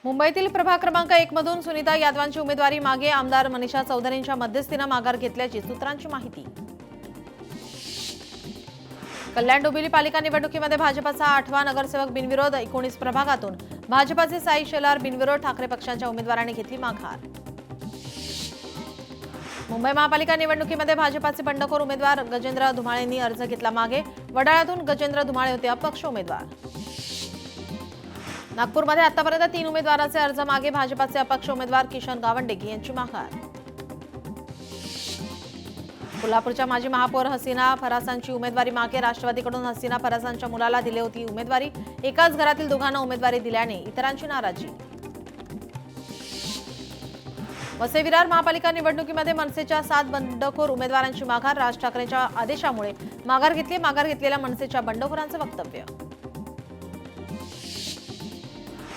मुंबईतील प्रभाग क्रमांक 1 मधून सुनीता यादवांची उमेदवारी मागे आमदार मनीषा चौधरींच्या मध्यस्थीने माघार घेतल्याची सूत्रांची माहिती। कल्याण डोंबिवली पालिका निवडणुकीमध्ये भाजपचा 8वा नगरसेवक बिनविरोध 19 प्रभागातून भाजपाचे साई शेलार बिनविरोध ठाकरे पक्षाच्या उमेदवारांनी घेतली माघार। मुंबई महापालिका निवडणुकीमध्ये भाजपाचे बंडखोर उमेदवार गजेंद्र धुमाळेंनी अर्ज घेतला मागे। वडाळ्यातून गजेंद्र धुमाळे होते अपक्ष उमेदवार। नागपूरमध्ये आतापर्यंत 3 उमेदवारांचे अर्ज मागे, भाजपाचे अपक्ष उमेदवार किशन गावंडे यांची माघार। कोल्हापूरच्या माजी महापौर हसीना फरासांची उमेदवारी मागे, राष्ट्रवादीकडून हसीना फरासांच्या मुलाला दिली होती उमेदवारी, एकाच घरातील दोघांना उमेदवारी दिल्याने इतरांची नाराजी। वसई विरार महापालिका निवडणुकीमध्ये मनसेच्या 7 बंडखोर उमेदवारांची माघार, राज ठाकरेंच्या आदेशामुळे माघार घेतलेल्या मनसेच्या बंडखोरांचं वक्तव्य।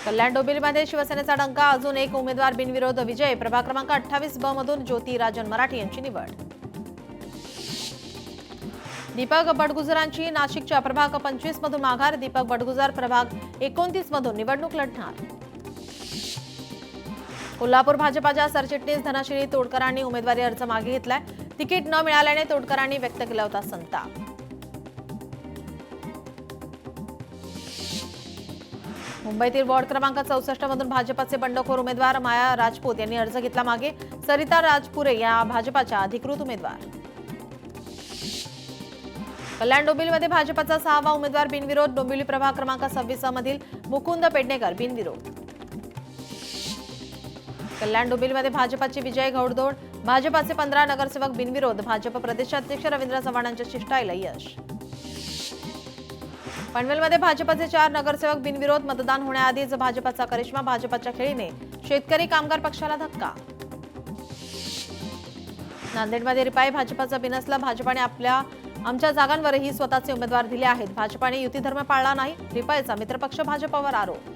कल्याण डोंबिवलीमध्ये शिवसेनेचा डंका, अजून एक उमेदवार बिनविरोध विजय। प्रभाग क्रमांक 28 ब मधून ज्योती राजन मराठे यांची निवड। दीपक बडगुजरांची नाशिकच्या प्रभाग 25 मधून माघार, दीपक बडगुजर प्रभाग 29 मधून निवडणूक लढणार। कोल्हापूर भाजपाच्या सरचिटणीस धनश्री तोडकरांनी उमेदवारी अर्ज मागे घेतलाय, तिकीट न मिळाल्याने तोडकरांनी व्यक्त केला होता संताप। मुंबईतील वॉर्ड क्रमांक 64 मधून भाजपाचे बंडखोर उमेदवार माया राजपूत यांनी अर्ज घेतला मागे, सरिता राजपुरे या भाजपाच्या अधिकृत उमेदवार। कल्याण डोंबिवलीमध्ये भाजपाचा 6वा उमेदवार बिनविरोध, डोंबिवली प्रभाग क्रमांक 26 मधील मुकुंद पेडणेकर बिनविरोध। कल्याण डोंबिवलीमध्ये भाजपाची विजय घौडदौड, भाजपाचे 15 नगरसेवक बिनविरोध, भाजप प्रदेशाध्यक्ष रवींद्र चव्हाणांच्या शिष्टाईला यश। पनवेलमध्ये भाजपाचे 4 नगरसेवक बिनविरोध, मतदान होण्याआधीच भाजपाचा करिश्मा, भाजपाच्या खेळीने शेतकरी कामगार पक्षाला धक्का। नांदेडमध्ये रिपाई भाजपाचा बिनसला, भाजपाने आमच्या जागांवरही स्वतःचे उमेदवार दिले आहेत, भाजपाने युती धर्म पाळला नाही, रिपाईचा मित्रपक्ष भाजपावर आरोप।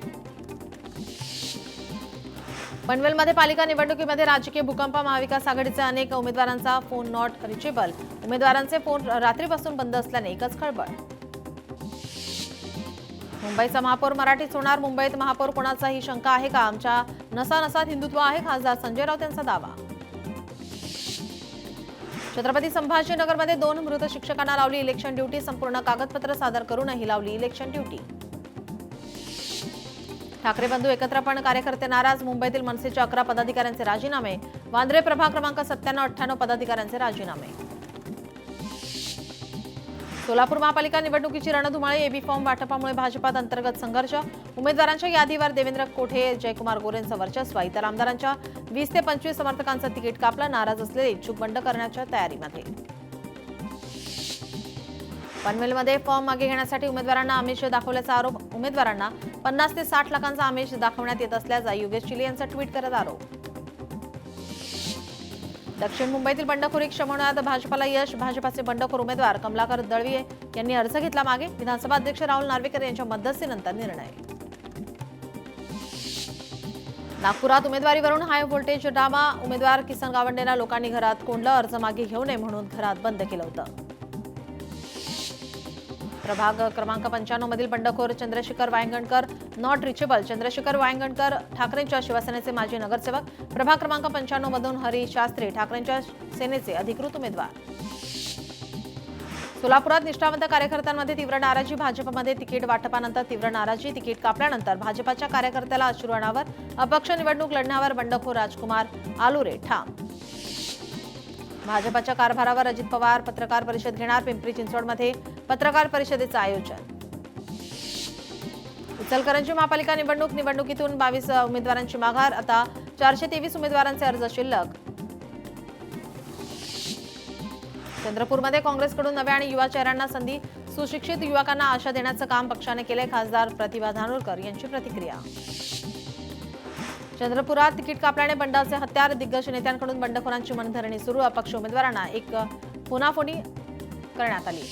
पनवेलमध्ये पालिका निवडणुकीमध्ये राजकीय भूकंप, महाविकास आघाडीचे अनेक उमेदवारांचा फोन नॉट रिचेबल, उमेदवारांचे फोन रात्रीपासून बंद असल्याने एकच खळबळ। मुंबईचा महापौर मराठीच होणार, मुंबईत महापौर कोणाचाही शंका आहे का? आमच्या नसानसात हिंदुत्व आहे, खासदार संजय राऊत यांचा दावा। छत्रपती संभाजीनगरमध्ये 2 मृत शिक्षकांना लावली इलेक्शन ड्युटी, संपूर्ण कागदपत्र सादर करूनही लावली इलेक्शन ड्युटी। ठाकरे बंधू एकत्र पण कार्यकर्ते नाराज, मुंबईतील मनसेच्या 11 पदाधिकाऱ्यांचे राजीनामे, वांद्रे प्रभाग क्रमांक 97-98 पदाधिकाऱ्यांचे राजीनामे। सोलापूर महापालिका निवडणुकीची रणधुमाळी, एबी फॉर्म वाटपामुळे भाजपात अंतर्गत संघर्ष, उमेदवारांच्या यादीवर देवेंद्र कोठे, जयकुमार गोरेंचं वर्चस्व, इतर आमदारांच्या 20 ते 25 समर्थकांचं तिकीट कापलं, नाराज असलेले इच्छुक बंड करण्याच्या तयारीमध्ये। पनवेलमध्ये फॉर्म मागे घेण्यासाठी उमेदवारांना आमिष दाखवल्याचा आरोप, उमेदवारांना 50 ते 60 लाखांचा आमिष दाखवण्यात येत असल्याचा योगेश चिले यांचा ट्विट करत आरोप। दक्षिण मुंबईतील बंडखोरी शमवण्यात भाजपाला यश, भाजपाचे बंडखोर उमेदवार कमलाकर दळवीये यांनी अर्ज घेतला मागे, विधानसभा अध्यक्ष राहुल नार्वेकर यांच्या मध्यस्थीनंतर निर्णय। नागपुरात उमेदवारीवरून हाय व्होल्टेज ड्रामा, उमेदवार किसन गावंडेला लोकांनी घरात कोंडलं, अर्ज मागे घेऊ नये म्हणून घरात बंद केलं होतं। प्रभाग क्रमांक 95 मधील बंडखोर चंद्रशेखर वायंगणकर नॉट रिचेबल, चंद्रशेखर वायंगणकर ठाकरेंच्या शिवसेनेचे माजी नगरसेवक, प्रभाग क्रमांक 95 मधून हरी शास्त्री ठाकरेंच्या सेनेचे अधिकृत उमेदवार। सोलापुरात निष्ठावंत कार्यकर्त्यांमध्ये तीव्र नाराजी, भाजपमध्ये तिकीट वाटपानंतर तीव्र नाराजी, तिकीट कापल्यानंतर भाजपाच्या कार्यकर्त्याला अश्रू अनावर, अपक्ष निवडणूक लढण्यावर बंडखोर राजकुमार आलुरे ठाम। भाजपाच्या कारभारावर अजित पवार पत्रकार परिषद घेणार, पिंपरी चिंचवडमध्ये पत्रकार परिषदेचं आयोजन। इचलकरंजी महापालिका निवडणुकीतून 22 उमेदवारांची माघार, आता 423 उमेदवारांचे अर्ज शिल्लक। चंद्रपूरमध्ये काँग्रेसकडून नव्या आणि युवा चेहऱ्यांना संधी, सुशिक्षित युवकांना आशा देण्याचं काम पक्षाने केले, खासदार प्रतिभा धानोरकर यांची प्रतिक्रिया। चंद्रपुरात तिकीट कापल्याने बंडाचे हत्यार, दिग्गज नेत्यांकडून बंडखोरांची मनधरणी सुरू, अपक्ष उमेदवारांना एक फोनाफोनी करण्यात आली।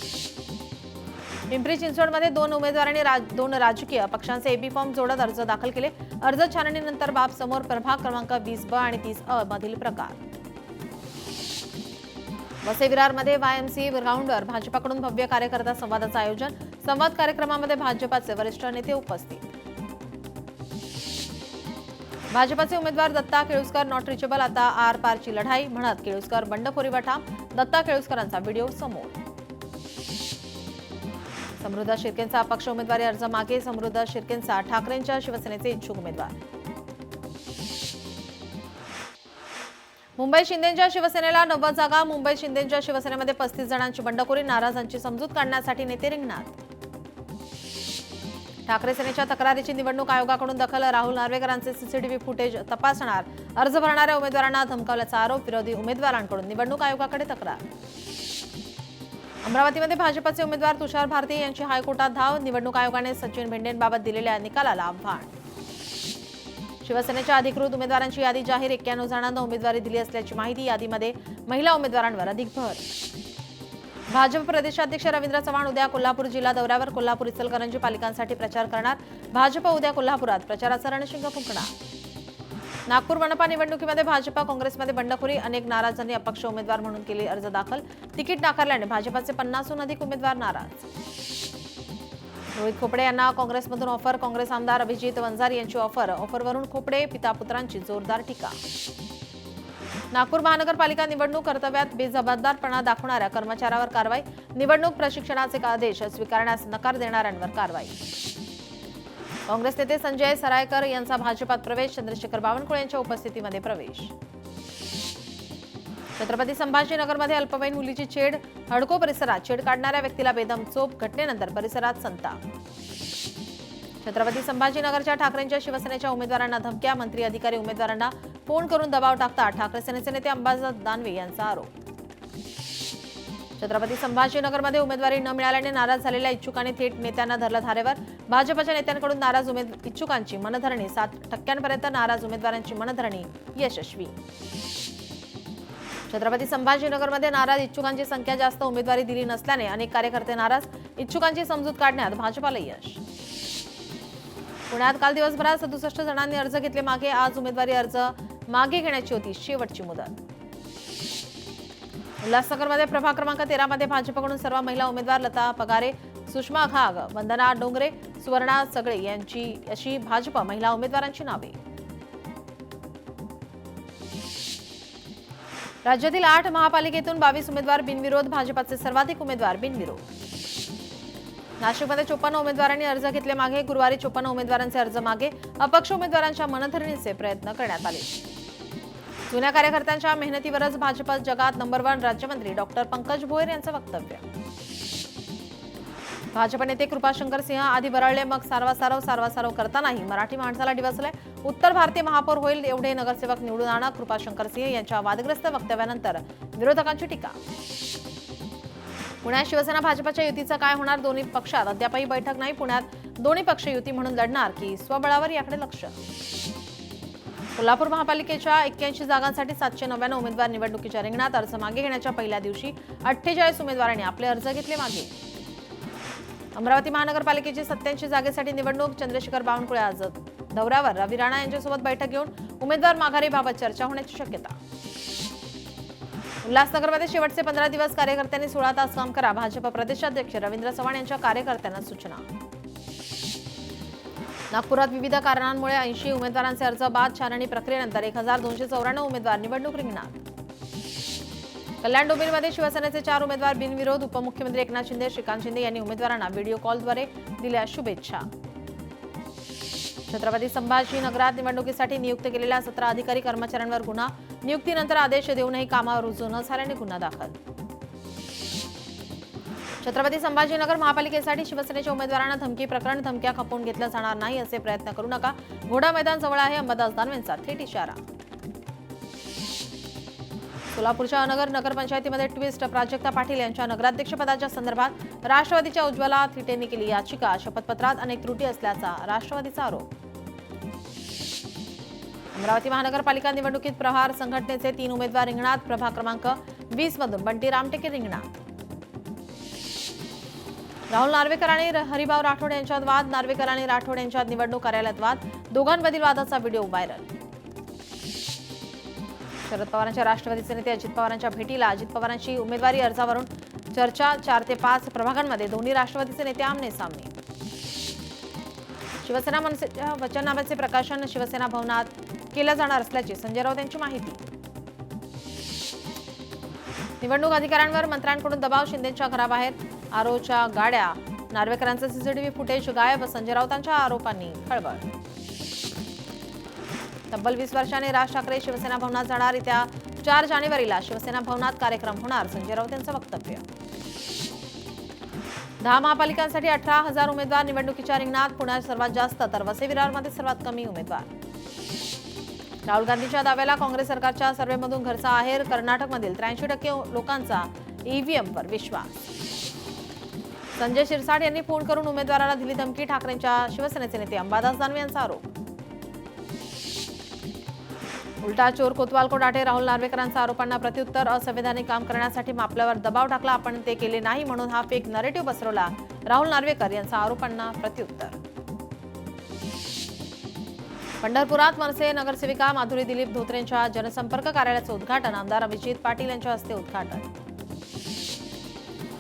पिंपरी चिंचवडमध्ये 2 उमेदवारांनी 2 राजकीय पक्षांचे एबी फॉर्म जोडत अर्ज दाखल केले, अर्ज छाननीनंतर बाब समोर, प्रभाग क्रमांक 20 ब आणि 30 अ मधील प्रकार। वसई विरारमध्ये वायएमसी ग्राउंडवर भाजपाकडून भव्य कार्यकर्ता संवादाचं आयोजन, संवाद कार्यक्रमामध्ये भाजपाचे वरिष्ठ नेते उपस्थित। भाजपाचे उमेदवार दत्ता केळुसकर नॉट रिचेबल, आता आर पारची लढाई म्हणत केळुसकर बंडखोरी ठाम. दत्ता केळुसकरांचा व्हिडिओ समोर. समृद्ध शिर्केंचा अपक्ष उमेदवारी अर्ज मागे. समृद्ध शिर्केंचा ठाकरेंच्या शिवसेनेचे इच्छुक उमेदवार. मुंबई शिंदेंच्या शिवसेनेला 90 जागा. मुंबई शिंदेंच्या शिवसेनेमध्ये 35 जणांची बंडखोरी. नाराजांची समजूत काढण्यासाठी नेते रिंगणात. ठाकरे सेनेच्या तक्रारीची निवडणूक आयोगाकडून दखल. राहुल नार्वेकरांचे सीसीटीव्ही फुटेज तपासणार. अर्ज भरणाऱ्या उमेदवारांना धमकावल्याचा आरोप. विरोधी उमेदवारांकडून निवडणूक आयोगाकडे तक्रार. अमरावतीमध्ये भाजपचे उमेदवार तुषार भारती यांची हायकोर्टात धाव. निवडणूक आयोगाने सचिन भेंडेंबाबत दिलेल्या निकालाला आव्हान. शिवसेनेच्या अधिकृत उमेदवारांची यादी जाहीर. 91 जणांना उमेदवारी दिली असल्याची माहिती. यादीमध्ये महिला उमेदवारांवर अधिक भर. भाजप प्रदेशाध्यक्ष रवींद्र चव्हाण उद्या कोल्हापूर जिल्हा दौऱ्यावर. कोल्हापूर इचलकरंजी पालिकांसाठी प्रचार करणार. भाजप उद्या कोल्हापुरात प्रचाराचा रणशिंग फुंकणार. नागपूर मनपा निवडणुकीमध्ये भाजप काँग्रेसमध्ये बंडखोरी. अनेक नाराजांनी अपक्ष उमेदवार म्हणून केली अर्ज दाखल. तिकीट नाकारल्याने भाजपचे 50हून अधिक उमेदवार नाराज. रोहित खोपडे यांना काँग्रेसमधून ऑफर. काँग्रेस आमदार अभिजित वंजारी यांची ऑफरवरून खोपडे पिता पुत्रांची जोरदार टीका. नागपूर महानगरपालिका निवडणूक कर्तव्यात बेजबाबदारपणा दाखवणाऱ्या कर्मचाऱ्यावर कारवाई. निवडणूक प्रशिक्षणाचे आदेश स्वीकारण्यास नकार देणाऱ्यांवर कारवाई. काँग्रेस नेते संजय सरायकर यांचा भाजपात प्रवेश. चंद्रशेखर बावनकुळे यांच्या उपस्थितीमध्ये प्रवेश. छत्रपती संभाजीनगरमध्ये अल्पवयीन मुलीची छेड. हडको परिसरात छेड काढणाऱ्या व्यक्तीला बेदम चोप. घटनेनंतर परिसरात संताप. छत्रपती संभाजीनगरच्या ठाकरेंच्या शिवसेनेच्या उमेदवारांना धमक्या. मंत्री अधिकारी उमेदवारांना फोन करून दबाव टाकतात. ठाकरे सेनेचे नेते अंबादास दानवे यांचा आरोप. छत्रपती संभाजीनगरमध्ये उमेदवारी न मिळाल्याने नाराज झालेल्या इच्छुकांनी थेट नेत्यांना धरलं धारेवर. भाजपच्या नेत्यांकडून नाराज इच्छुकांची मनधरणी. 7% नाराज उमेदवारांची मनधरणी यशस्वी. छत्रपती संभाजीनगरमध्ये नाराज इच्छुकांची संख्या जास्त. उमेदवारी दिली नसल्याने अनेक कार्यकर्ते नाराज. इच्छुकांची समजूत काढण्यात भाजपाला यश. पुण्यात काल दिवसभरात 67 जणांनी अर्ज घेतले मागे. आज उमेदवारी अर्ज मागे घेण्याची होती शेवटची मुदत. उल्हासनगरमध्ये प्रभाग क्रमांक 13 मध्ये भाजपकडून सर्व महिला उमेदवार. लता पगारे, सुषमा घाग, वंदना डोंगरे, सुवर्णा सगळे यांची अशी भाजप महिला उमेदवारांची नावे. राज्यातील 8 महापालिकेतून 22 उमेदवार बिनविरोध. भाजपचे सर्वाधिक उमेदवार बिनविरोध. नाशिकमध्ये 54 उमेदवारांनी अर्ज घेतले मागे. गुरुवारी 54 उमेदवारांचे अर्ज मागे. अपक्ष उमेदवारांच्या मनधरणीचे प्रयत्न करण्यात आले. जुन्या कार्यकर्त्यांच्या मेहनतीवरच भाजप जगात नंबर 1. राज्यमंत्री डॉक्टर पंकज भोयर यांचं वक्तव्य. भाजप नेते कृपाशंकर सिंह आधी बरळले मग सारवासारव करतानाही मराठी माणसाला डिवचले. उत्तर भारतीय महापौर होईल एवढे नगरसेवक निवडून आणा. कृपाशंकर सिंह यांच्या वादग्रस्त वक्तव्यानंतर विरोधकांची टीका. पुण्यात शिवसेना भाजपच्या युतीचं काय होणार? दोन्ही पक्षात अद्यापही बैठक नाही. पुण्यात दोन्ही पक्ष युती म्हणून लढणार की स्वबळावर याकडे लक्ष. कोल्हापूर महापालिकेच्या 81 जागांसाठी 799 उमेदवार निवडणुकीच्या रिंगणात. अर्ज मागे घेण्याच्या पहिल्या दिवशी 48 उमेदवारांनी आपले अर्ज घेतले मागे. अमरावती महानगरपालिकेची 87 जागेसाठी निवडणूक. चंद्रशेखर बावनकुळे आज दौऱ्यावर. रवी राणा यांच्यासोबत बैठक घेऊन उमेदवार माघारीबाबत चर्चा होण्याची शक्यता. उल्हासनगरमध्ये शेवटचे 15 दिवस कार्यकर्त्यांनी 16 तास काम करा. भाजप प्रदेशाध्यक्ष रवींद्र चव्हाण यांच्या कार्यकर्त्यांना सूचना. नागपुरात विविध कारणांमुळे 80 उमेदवारांचे अर्ज बाद. छाननी प्रक्रियेनंतर 1294 उमेदवार निवडणूक रिंगणात. कल्याण डोंबिवलीमध्ये शिवसेनेचे 4 उमेदवार बिनविरोध. उपमुख्यमंत्री एकनाथ शिंदे, श्रीकांत शिंदे यांनी उमेदवारांना व्हिडिओ कॉलद्वारे दिल्या शुभेच्छा. छत्रपती संभाजीनगरात निवडणुकीसाठी नियुक्त केलेल्या 17 अधिकारी कर्मचाऱ्यांवर गुन्हा. नियुक्तीनंतर आदेश देऊनही कामावर रुजू न झाल्याने गुन्हा दाखल. छत्रपती संभाजीनगर महापालिकेसाठी शिवसेनेच्या उमेदवारांना धमकी प्रकरण. धमक्या खपवून घेतल्या जाणार नाही असे प्रयत्न करू नका. घोडा मैदान जवळ आहे. अंबादास दानवेंचा थेट इशारा. सोलापूरच्या नगर नगरपंचायतीमध्ये ट्विस्ट. प्राजक्ता पाटील यांच्या नगराध्यक्षपदाच्या संदर्भात राष्ट्रवादीच्या उज्ज्वला थिटेंनी केली याचिका. शपथपत्रात अनेक त्रुटी असल्याचा राष्ट्रवादीचा आरोप. अमरावती महानगरपालिका निवडणुकीत प्रहार संघटनेचे 3 उमेदवार रिंगणात. प्रभाग क्रमांक 20 मधून बंटी रामटेके रिंगणात. राहुल नार्वेकर आणि हरिभाऊ राठोड यांच्यात वाद. नार्वेकर आणि राठोड यांच्यात निवडणूक कार्यालयात वाद. दोघांमधील वादाचा व्हिडिओ व्हायरल. शरद पवारांच्या राष्ट्रवादीचे नेते अजित पवारांच्या भेटीला. अजित पवारांची उमेदवारी अर्जावरून चर्चा. 4 ते 5 प्रभागांमध्ये दोन्ही राष्ट्रवादीचे नेते आमने सामने. शिवसेना मनसेच्या वचननाम्याचे प्रकाशन शिवसेना भवनात केला जाणार असल्याची संजय राऊत यांची माहिती. निवडणूक अधिकाऱ्यांवर मंत्र्यांकडून दबाव, शिंदेच्या घराबाहेर आरोच्या गाड्या, नार्वेकरांचं सीसीटीव्ही फुटेज गायब, संजय राऊतांच्या आरोपांनी खळबळ. तब्बल 20 वर्षांनी राज ठाकरे शिवसेना भवनात जाणार. येत्या 4 जानेवारीला शिवसेना भवनात कार्यक्रम होणार, संजय राऊत यांचं वक्तव्य. 10 महापालिकांसाठी 18,000 उमेदवार निवडणुकीच्या रिंगणात. पुण्यात सर्वात जास्त तर वसई विरारमध्ये सर्वात कमी उमेदवार. राहुल गांधींच्या दाव्याला काँग्रेस सरकारच्या सर्व्हेमधून घरचा आहेर. कर्नाटकमधील 83% लोकांचा ईव्हीएमवर विश्वास. संजय शिरसाट यांनी फोन करून उमेदवाराला दिली धमकी. ठाकरेंच्या शिवसेनेचे नेते अंबादास दानवे यांचा आरोप. उलटा चोर कोतवाल को डाटे, राहुल नार्वेकरांच्या आरोपांना प्रत्युत्तर. असंवैधानिक काम करण्यासाठी आपल्यावर दबाव टाकला, आपण ते केले नाही म्हणून हा फेक नरेटिव्ह पसरवला. राहुल नार्वेकर यांच्या आरोपांना प्रत्युत्तर. पंढरपुरात मनसे नगरसेविका माधुरी दिलीप धोत्रेंच्या जनसंपर्क कार्यालयाचं उद्घाटन. आमदार अभिजित पाटील यांच्या हस्ते उद्घाटन.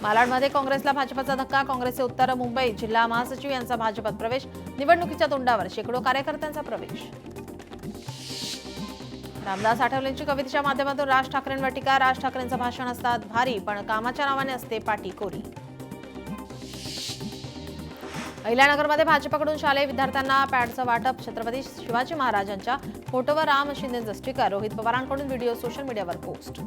मालाडमध्ये काँग्रेसला भाजपचा धक्का. काँग्रेसचे उत्तर मुंबई जिल्हा महासचिव यांचा भाजपात प्रवेश. निवडणुकीच्या तोंडावर शेकडो कार्यकर्त्यांचा प्रवेश. रामदास आठवलेंची कवितेच्या माध्यमातून राज ठाकरेंवर टीका. राज ठाकरेंचं भाषण असतात भारी, पण कामाच्या नावाने असते पाटी कोरी. अहिल्यानगरमध्ये भाजपकडून शालेय विद्यार्थ्यांना पॅडचं वाटप. छत्रपती शिवाजी महाराजांच्या फोटोवर राम शिंदेचं स्टिकर. रोहित पवारांकडून व्हिडिओ सोशल मीडियावर पोस्ट.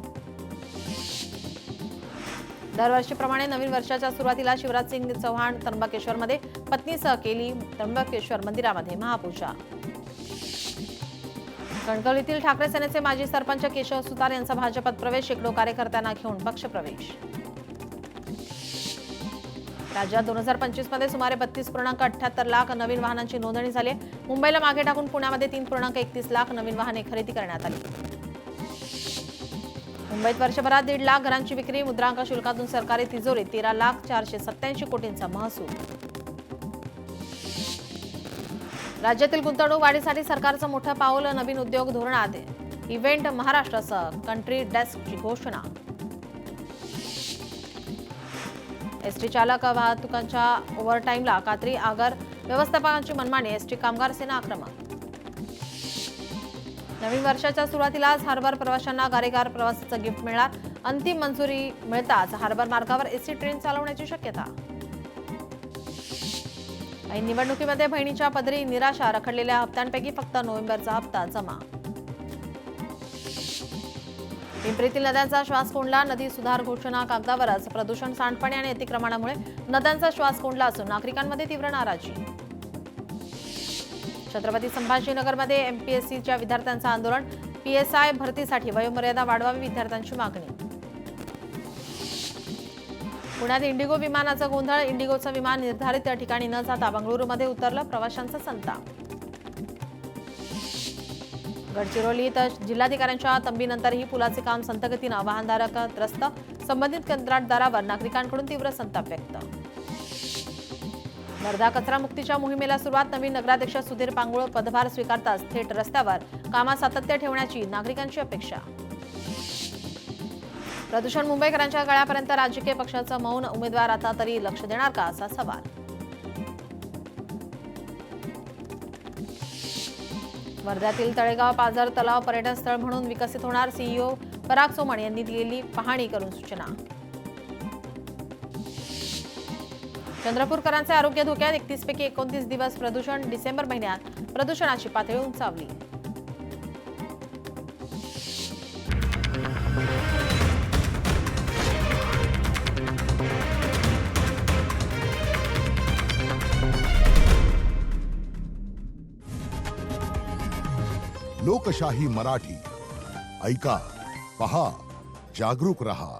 दरवर्षीप्रमाणे नवीन वर्षाच्या सुरुवातीला शिवराज सिंग चौहान त्र्यंबकेश्वरमध्ये पत्नीसह केली त्र्यंबकेश्वर मंदिरामध्ये महापूजा. कणकवलीतील ठाकरे सेनेचे माजी सरपंच केशव सुतार यांचा भाजपात प्रवेश. शेकडो कार्यकर्त्यांना घेऊन पक्षप्रवेश. राज्यात 2025 मध्ये सुमारे 32.78 लाख नवीन वाहनांची नोंदणी झाली. मुंबईला मागे टाकून पुण्यामध्ये 3.31 लाख नवीन वाहने खरेदी करण्यात आली. मुंबईत वर्षभरात 1.5 लाख घरांची विक्री. मुद्रांक शुल्कातून सरकारी तिजोरीत 13,487 कोटींचा महसूल. राज्यातील गुंतवणूक वाढीसाठी सरकारचं मोठं पाऊल. नवीन उद्योग धोरणात इव्हेंट महाराष्ट्रासह कंट्री डेस्कची घोषणा. एसटी चालक वाहतुकांच्या ओव्हरटाईमला कात्री. आगर व्यवस्थापकांची मनमानी. एसटी कामगार सेना आक्रमक. नवीन वर्षाच्या सुरुवातीलाच हार्बर प्रवाशांना गारेगार प्रवासाचं गिफ्ट मिळणार. अंतिम मंजुरी मिळताच हार्बर मार्गावर एसटी ट्रेन चालवण्याची शक्यता. निवडणुकीमध्ये बहिणीच्या पदरी निराशा. रखडलेल्या हप्त्यांपैकी फक्त नोव्हेंबरचा हप्ता जमा. पिंपरीतील नद्यांचा श्वास कोंडला. नदी सुधार घोषणा कागदावरच. प्रदूषण, सांडपाणी आणि अतिक्रमणामुळे नद्यांचा श्वास कोंडला असून नागरिकांमध्ये तीव्र नाराजी. छत्रपती संभाजीनगरमध्ये एमपीएससीच्या विद्यार्थ्यांचं आंदोलन. पीएसआय भरतीसाठी वयोमर्यादा वाढवावी, विद्यार्थ्यांची मागणी. पुण्यात इंडिगो विमानाचा गोंधळ. इंडिगोचं विमान निर्धारित ठिकाणी न जाता बंगळुरूमध्ये उतरलं. प्रवाशांचा संताप. गडचिरोलीत जिल्हाधिकाऱ्यांच्या तंबीनंतरही पुलाचे काम संथगतीनं. वाहनधारक त्रस्त. संबंधित कंत्राटदारावर नागरिकांकडून तीव्र संताप व्यक्त. वर्धा कचरा मुक्तीच्या मोहिमेला सुरुवात. नवीन नगराध्यक्ष सुधीर पांगुळ पदभार स्वीकारताच थेट रस्त्यावर. कामात सातत्य ठेवण्याची नागरिकांची अपेक्षा. प्रदूषण मुंबईकरांच्या गळ्यापर्यंत. राजकीय पक्षाचं मौन. उमेदवार आता तरी लक्ष देणार का, असा सवाल. वर्ध्यातील तळेगाव पाझर तलाव पर्यटन स्थळ म्हणून विकसित होणार. सीईओ पराग सोमण यांनी दिलेली पाहणी करून सूचना. चंद्रपूरकरांचे आरोग्य धोक्यात. 31 पैकी 29 दिवस प्रदूषण. डिसेंबर महिन्यात प्रदूषणाची पातळी उंचावली. लोकशाही मराठी ऐका, पहा, जागरूक रहा.